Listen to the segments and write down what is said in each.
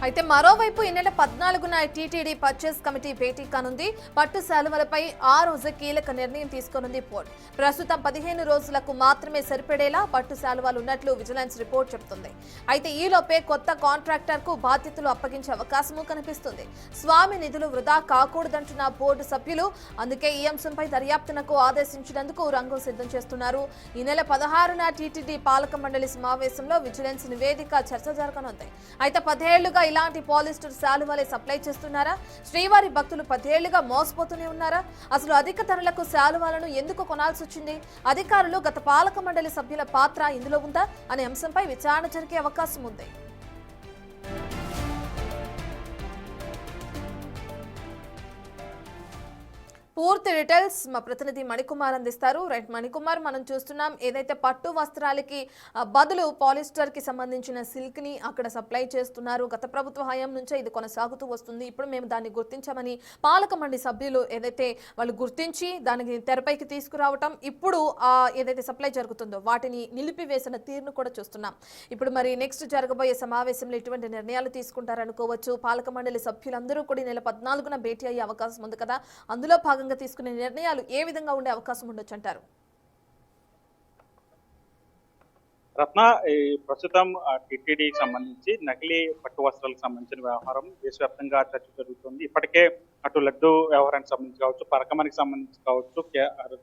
అయితే మరోవైపు ఈ నెల 14న టీటీడీ పర్చేస్ కమిటీ భేటీ కానుంది. పట్టు శాలువలపై ఆ రోజు కీలక నిర్ణయం తీసుకోనుంది బోర్డు. ప్రస్తుతం 15 రోజులకు మాత్రమే సరిపడేలా పట్టు శాలువాలు ఉన్నట్లు విజిలెన్స్ రిపోర్ట్ చెబుతుంది. అయితే ఈలోపే కొత్త కాంట్రాక్టర్ కు బాధ్యతలు అప్పగించే అవకాశమూ కనిపిస్తుంది. స్వామి నిధులు వృధా కాకూడదంటున్న బోర్డు సభ్యులు అందుకే ఈ అంశంపై దర్యాప్తునకు ఆదేశించినందుకు రంగం సిద్ధం చేస్తున్నారు. ఈ నెల 16న టీటీడీ పాలక మండలి సమావేశంలో విజిలెన్స్ నివేదిక చర్చ జరగనుంది. అయితే 10 ఏళ్లుగా ఇలాంటి పాలిస్టర్ శాలువాలే సప్లై చేస్తున్నారా? శ్రీవారి భక్తులు 10 ఏళ్లుగా మోసపోతూనే ఉన్నారా? అసలు అధిక ధరలకు శాలువాలను ఎందుకు కొనాల్సి వచ్చింది? అధికారులు గత పాలక మండలి సభ్యుల పాత్ర ఇందులో ఉందా అనే అంశంపై విచారణ జరిగే అవకాశం ఉంది. పూర్తి డీటెయిల్స్ మా ప్రతినిధి మణికుమార్ అందిస్తారు. రైట్ మణికుమార్, మనం చూస్తున్నాం ఏదైతే పట్టు వస్త్రాలకి బదులు పాలిస్టర్ కి సంబంధించిన సిల్క్ ని అక్కడ సప్లై చేస్తున్నారు. గత ప్రభుత్వ హయాం నుంచే ఇది కొనసాగుతూ వస్తుంది. ఇప్పుడు మేము దాన్ని గుర్తించామని పాలక మండలి సభ్యులు ఏదైతే వాళ్ళు గుర్తించి దానికి తెరపైకి తీసుకురావటం, ఇప్పుడు ఏదైతే సప్లై జరుగుతుందో వాటిని నిలిపివేసిన తీరును కూడా చూస్తున్నాం. ఇప్పుడు మరి నెక్స్ట్ జరగబోయే సమావేశంలో ఇటువంటి నిర్ణయాలు తీసుకుంటారనుకోవచ్చు. పాలక మండలి సభ్యులందరూ కూడా నెల 14న భేటీ అయ్యే అవకాశం ఉంది కదా, అందులో భాగంగా తీసుకునే నిర్ణయాలు ఏ విధంగా ఉండే అవకాశం ఉండొచ్చు అంటారు? రత్న, ఈ ప్రస్తుతం టిటిడికి సంబంధించి నకిలీ పట్టు వస్త్రాలకు సంబంధించిన వ్యవహారం దేశవ్యాప్తంగా చర్చ జరుగుతుంది. ఇప్పటికే అటు లడ్డు వ్యవహారానికి సంబంధించి కావచ్చు, పరకమనికి సంబంధించి కావచ్చు,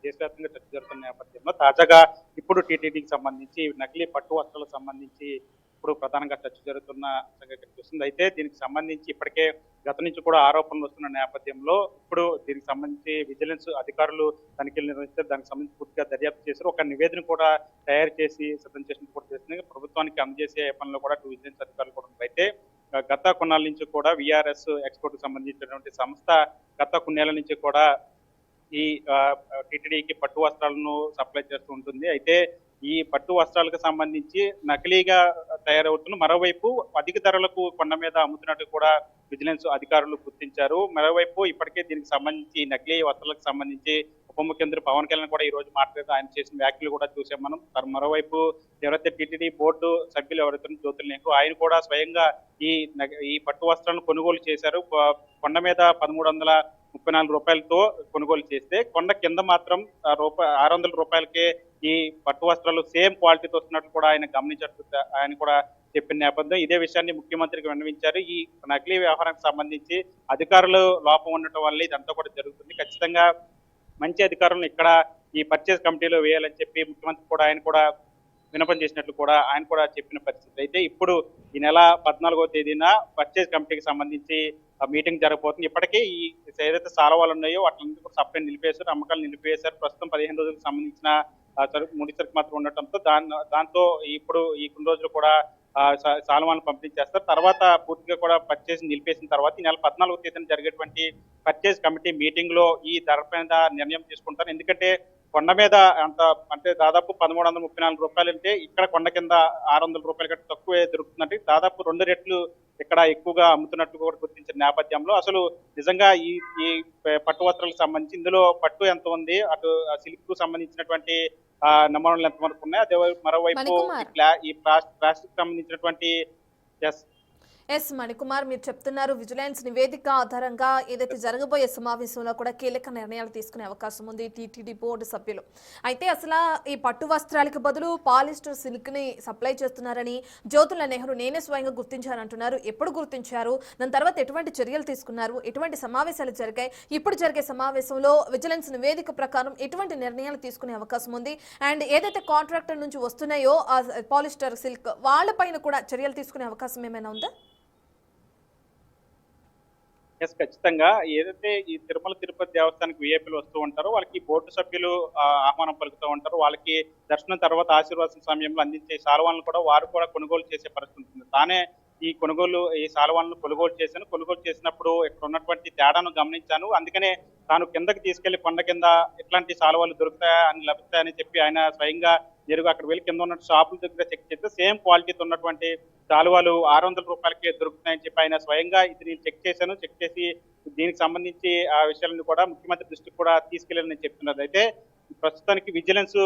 దేశవ్యాప్తంగా చర్చ జరుగుతున్న నేపథ్యంలో తాజాగా ఇప్పుడు టిటిడికి సంబంధించి నకిలీ పట్టు వస్త్రాలకు సంబంధించి ఇప్పుడు ప్రధానంగా చర్చ జరుగుతున్న కనిపిస్తుంది. అయితే దీనికి సంబంధించి ఇప్పటికే గత నుంచి కూడా ఆరోపణలు వస్తున్న నేపథ్యంలో ఇప్పుడు దీనికి సంబంధించి విజిలెన్స్ అధికారులు తనిఖీలు నిర్వహిస్తే దానికి సంబంధించి పూర్తిగా దర్యాప్తు చేశారు. ఒక నివేదిక కూడా తయారు చేసి సిద్ధం చేసిన కూడా చేసింది. ప్రభుత్వానికి అందజేసే పనిలో కూడా విజిలెన్స్ అధికారులు కూడా ఉంది. అయితే గత కొన్నాళ్ళ నుంచి కూడా విఆర్ఎస్ ఎక్స్పోర్ట్ కు సంబంధించినటువంటి సంస్థ గత కొన్నేళ్ల నుంచి కూడా ఈ టిటిడికి పట్టు వస్త్రాలను సప్లై చేస్తూ ఉంటుంది. అయితే ఈ పట్టు వస్త్రాలకు సంబంధించి నకిలీగా తయారవుతున్న, మరోవైపు అధిక ధరలకు కొండ మీద అమ్ముతున్నట్టు కూడా విజిలెన్స్ అధికారులు గుర్తించారు. మరోవైపు ఇప్పటికే దీనికి సంబంధించి నకిలీ వస్త్రాలకు సంబంధించి ఉప ముఖ్యమంత్రి పవన్ కళ్యాణ్ కూడా ఈ రోజు మాట్లాడుతూ ఆయన చేసిన వ్యాఖ్యలు కూడా చూసాం మనం. మరోవైపు ఎవరైతే టిటిడి బోర్డు సభ్యులు ఎవరైతే జ్యోతుల నెహ్రూ, ఆయన కూడా స్వయంగా ఈ పట్టు వస్త్రాలను కొనుగోలు చేశారు. కొండ మీద 1334 రూపాయలతో కొనుగోలు చేస్తే కొండ కింద మాత్రం 600 రూపాయలకే ఈ పట్టు వస్త్రాలు సేమ్ క్వాలిటీతో వస్తున్నట్లు కూడా ఆయన గమనించట్టు ఆయన కూడా చెప్పిన నేపథ్యం ఇదే విషయాన్ని ముఖ్యమంత్రికి విన్నవించారు. ఈ నకిలీ వ్యవహారానికి సంబంధించి అధికారులు లోపం ఉండటం వల్ల ఇదంతా కూడా జరుగుతుంది. ఖచ్చితంగా మంచి అధికారులను ఇక్కడ ఈ పర్చేజ్ కమిటీలో వేయాలని చెప్పి ముఖ్యమంత్రి కూడా ఆయన కూడా వినపం చేసినట్లు కూడా ఆయన కూడా చెప్పిన పరిస్థితి. అయితే ఇప్పుడు ఈ నెల 14వ తేదీన పర్చేజ్ కమిటీకి సంబంధించి మీటింగ్ జరగబోతుంది. ఇప్పటికే ఈ ఏదైతే శాలువాలు ఉన్నాయో వాటిని కూడా సప్లై నిలిపేశారు, అమ్మకాలు నిలిపేశారు. ప్రస్తుతం 15 రోజులకు సంబంధించిన ముడి సరుకు మాత్రం ఉండటంతో దాంతో ఇప్పుడు ఈ కొన్ని రోజులు కూడా శాలువాలను పంపిణీ చేస్తారు. తర్వాత పూర్తిగా కూడా పర్చేజ్ నిలిపేసిన తర్వాత ఈ నెల 14వ తేదీన జరిగేటువంటి పర్చేజ్ కమిటీ మీటింగ్ లో ఈ ధర మీద నిర్ణయం తీసుకుంటారు. ఎందుకంటే కొండ మీద అంటే దాదాపు 1334 రూపాయలు అంటే ఇక్కడ కొండ కింద 600 రూపాయల కంటే తక్కువే దొరుకుతుందంటే దాదాపు 2 రెట్లు ఇక్కడ ఎక్కువగా అమ్ముతున్నట్టు కూడా గుర్తించిన నేపథ్యంలో అసలు నిజంగా ఈ పట్టు వస్త్రాలకు సంబంధించి ఇందులో పట్టు ఎంత ఉంది, అటు సిల్క్ కు సంబంధించినటువంటి నమూనాలు ఎంతవరకు ఉన్నాయి, అదే మరోవైపు ఈ ప్లాస్టిక్ సంబంధించినటువంటి ఎస్ మణికుమార్, మీరు చెప్తున్నారు విజిలెన్స్ నివేదిక ఆధారంగా ఏదైతే జరగబోయే సమావేశంలో కూడా కీలక నిర్ణయాలు తీసుకునే అవకాశం ఉంది టీటీడీ బోర్డు సభ్యులు. అయితే అసలు ఈ పట్టు వస్త్రాలకు బదులు పాలిస్టర్ సిల్క్ ని సప్లై చేస్తున్నారని జ్యోతుల నెహ్రూ నేనే స్వయంగా గుర్తించారంటున్నారు. ఎప్పుడు గుర్తించారు, దాని తర్వాత ఎటువంటి చర్యలు తీసుకున్నారు, ఎటువంటి సమావేశాలు జరిగాయి, ఇప్పుడు జరిగే సమావేశంలో విజిలెన్స్ నివేదిక ప్రకారం ఎటువంటి నిర్ణయాలు తీసుకునే అవకాశం ఉంది, అండ్ ఏదైతే కాంట్రాక్టర్ నుంచి వస్తున్నాయో ఆ పాలిస్టర్ సిల్క్ వాళ్ళపైన కూడా చర్యలు తీసుకునే అవకాశం ఏమైనా ఉందా? ఖచ్చితంగా ఏదైతే ఈ తిరుమల తిరుపతి దేవస్థానానికి విఐపీలు వస్తూ ఉంటారో వాళ్ళకి బోర్డు సభ్యులు ఆహ్వానం పలుకుతూ ఉంటారు. వాళ్ళకి దర్శనం తర్వాత ఆశీర్వాదం సమయంలో అందించే శాలువాలను కూడా వారు కూడా కొనుగోలు చేసే పరిస్థితి ఉంటుంది. తానే ఈ శాలువాలను కొనుగోలు చేసినప్పుడు ఇక్కడ ఉన్నటువంటి తేడాను గమనించాను. అందుకనే తాను కిందకి తీసుకెళ్లి కొండ కింద ఇట్లాంటి శాలువాలు లభిస్తాయని చెప్పి ఆయన స్వయంగా నేరుగా అక్కడ వెళ్ళి కింద ఉన్న షాపుల దగ్గర చెక్ చేస్తే సేమ్ క్వాలిటీతో ఉన్నటువంటి శాలువాలు 600 రూపాయలకే దొరుకుతున్నాయని చెప్పి ఆయన స్వయంగా ఇది నేను చెక్ చేసి దీనికి సంబంధించి ఆ విషయాలను కూడా ముఖ్యమంత్రి దృష్టికి కూడా తీసుకెళ్లాలని చెప్తున్నారు. అయితే ప్రస్తుతానికి విజిలెన్స్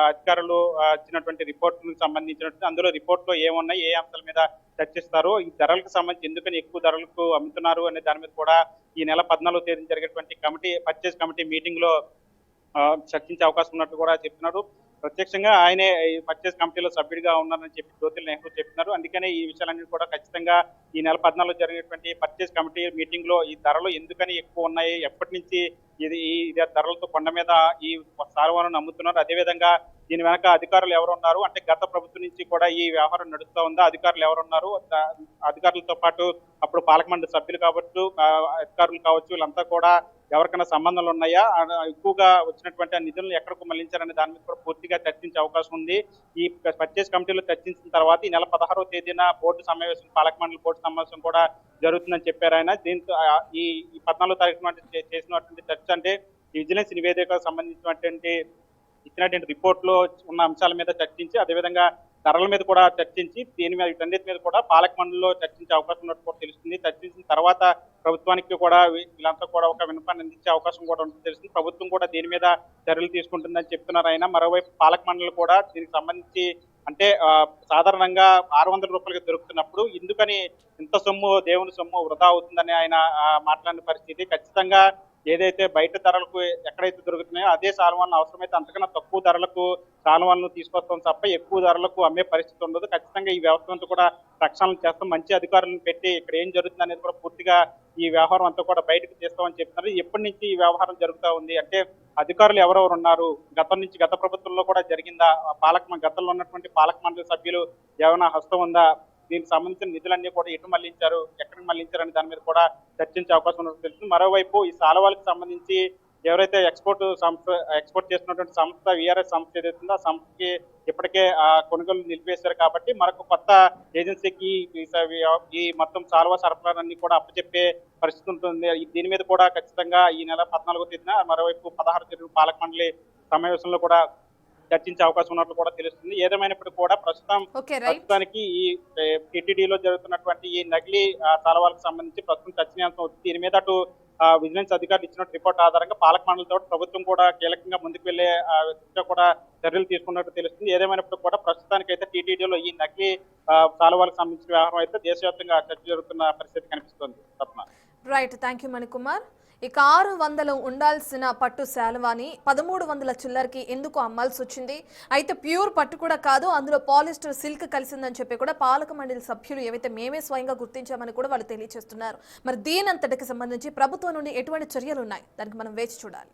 అధికారులు ఇచ్చినటువంటి రిపోర్ట్కి సంబంధించినటువంటి అందులో రిపోర్ట్ లో ఏమున్నాయి, ఏ అంశాల మీద చర్చిస్తారో, ఈ ధరలకు సంబంధించి ఎందుకని ఎక్కువ ధరలకు అమ్ముతున్నారు అనే దాని మీద కూడా ఈ నెల 14వ తేదీన జరిగేటువంటి పర్చేస్ కమిటీ మీటింగ్ లో చర్చించే అవకాశం ఉన్నట్టు కూడా చెప్తున్నారు. ప్రత్యక్షంగా ఆయనే ఈ పర్చేస్ కమిటీలో సభ్యుడిగా ఉన్నారని చెప్పి జ్యోతిల్ నెహ్రూ చెప్తున్నారు. అందుకనే ఈ విషయాలన్నీ కూడా ఖచ్చితంగా ఈ నెల 14లో జరిగినటువంటి పర్చేస్ కమిటీ మీటింగ్ లో ఈ ధరలు ఎందుకని ఎక్కువ ఉన్నాయి, ఎప్పటి నుంచి ఈ ధరలతో కొండ మీద ఈ సారవాలను అమ్ముతున్నారు, అదేవిధంగా దీని వెనక అధికారులు ఎవరున్నారు, అంటే గత ప్రభుత్వం నుంచి కూడా ఈ వ్యవహారం నడుస్తూ ఉందా, అధికారులు ఎవరున్నారు, అధికారులతో పాటు అప్పుడు పాలక మండలి సభ్యులు కావచ్చు, అధికారులు కావచ్చు, వీళ్ళంతా కూడా ఎవరికైనా సంబంధాలు ఉన్నాయా, ఎక్కువగా వచ్చినటువంటి నిధులను ఎక్కడికి మళ్లించారనే దాని మీద కూడా పూర్తిగా చర్చించే అవకాశం ఉంది. ఈ పర్చేస్ కమిటీలో చర్చించిన తర్వాత ఈ నెల 16వ తేదీన బోర్డు సమావేశం, పాలక మండలి బోర్డు సమావేశం కూడా జరుగుతుందని చెప్పారు ఆయన. దీంతో ఈ 14వ తారీఖు చేసినటువంటి చర్చ అంటే విజిలెన్స్ నివేదికకు సంబంధించినటువంటి ఇచ్చినటువంటి రిపోర్ట్ లో ఉన్న అంశాల మీద చర్చించి, అదేవిధంగా ధరల మీద కూడా చర్చించి, దీని మీద వీటన్నిటి మీద కూడా పాలక మండలిలో చర్చించే అవకాశం ఉన్నట్టు కూడా తెలుస్తుంది. చర్చించిన తర్వాత ప్రభుత్వానికి కూడా వీళ్ళంతా కూడా ఒక విన్నపాన్ని అందించే అవకాశం కూడా ఉంటుంది తెలుస్తుంది. ప్రభుత్వం కూడా దీని మీద చర్యలు తీసుకుంటుందని చెప్తున్నారు ఆయన. మరోవైపు పాలక మండలి కూడా దీనికి సంబంధించి అంటే సాధారణంగా 600 రూపాయలకి దొరుకుతున్నప్పుడు ఎందుకని ఇంత సొమ్ము, దేవుని సొమ్ము వృధా అవుతుందని ఆయన మాట్లాడిన పరిస్థితి. ఖచ్చితంగా ఏదైతే బయట ధరలకు ఎక్కడైతే దొరుకుతున్నాయో అదే సాల్వాలను అవసరమైతే అంతకన్నా తక్కువ ధరలకు సాల్వాలను తీసుకొస్తాం తప్ప ఎక్కువ ధరలకు అమ్మే పరిస్థితి ఉండదు. ఖచ్చితంగా ఈ వ్యవస్థ అంతా కూడా రక్షణలు చేస్తాం, మంచి అధికారులను పెట్టి ఇక్కడ ఏం జరుగుతుంది అనేది కూడా పూర్తిగా ఈ వ్యవహారం అంతా కూడా బయటకు తీస్తామని చెప్తున్నారు. ఎప్పటి నుంచి ఈ వ్యవహారం జరుగుతూ ఉంది అంటే అధికారులు ఎవరెవరు ఉన్నారు, గత ప్రభుత్వంలో కూడా జరిగిందా, గతంలో ఉన్నటువంటి పాలక మండలి సభ్యులు ఏమైనా హస్తం ఉందా, దీనికి సంబంధించిన నిధులన్నీ కూడా ఎటు మళ్లించారు, ఎక్కడికి మళ్లించారు అనే దాని మీద కూడా చర్చించే అవకాశం ఉన్నట్టు తెలుస్తుంది. మరోవైపు ఈ సాలవాలకు సంబంధించి ఎవరైతే ఎక్స్పోర్ట్ చేస్తున్నటువంటి సంస్థ విఆర్ఎస్ సంస్థ ఏదైతుందో ఆ సంస్థకి ఇప్పటికే కొనుగోలు నిలిపేశారు కాబట్టి మరొక కొత్త ఏజెన్సీకి ఈ మొత్తం సాల్వా సరఫరాలన్నీ కూడా అప్పచెప్పే పరిస్థితి ఉంటుంది. దీని మీద కూడా ఖచ్చితంగా ఈ నెల 14వ తేదీన, మరోవైపు 16వ తేదీన పాలక మండలి సమావేశంలో కూడా చర్చించే అవకాశం ఉన్నట్లు కూడా తెలుస్తుంది. ఏదేమైనప్పటికీ కూడా ప్రస్తుతానికి ఈ టీటీడీలో జరుగుతున్నటువంటి ఈ నకిలీ సాలవాలకు సంబంధించి ప్రస్తుతం చర్చనీయాంశం అవుతుంది. దీని మీద అటు విజిలెన్స్ అధికారులు ఇచ్చిన రిపోర్ట్ ఆధారంగా పాలక మండలితో ప్రభుత్వం కూడా కీలకంగా ముందుకు వెళ్లే కూడా చర్యలు తీసుకున్నట్టు తెలుస్తుంది. ఏదేమైనప్పటికీ కూడా ప్రస్తుతానికైతే టీటీడీలో ఈ నకిలీ సాలవాలకు సంబంధించిన వ్యవహారం అయితే దేశవ్యాప్తంగా చర్చ జరుగుతున్న పరిస్థితి కనిపిస్తుంది. Right, thank you Manikumar. ఇక 600 ఉండాల్సిన పట్టు శాలువాని 1300 చిల్లర్కి ఎందుకు అమ్మాల్సి వచ్చింది? అయితే ప్యూర్ పట్టు కూడా కాదు, అందులో పాలిస్టర్ సిల్క్ కలిసిందని చెప్పి కూడా పాలక మండలి సభ్యులు ఏవైతే మేమే స్వయంగా గుర్తించామని కూడా వాళ్ళు తెలియజేస్తున్నారు. మరి దీనంతటికి సంబంధించి ప్రభుత్వం నుండి ఎటువంటి చర్యలు ఉన్నాయి, దానికి మనం వేచి చూడాలి.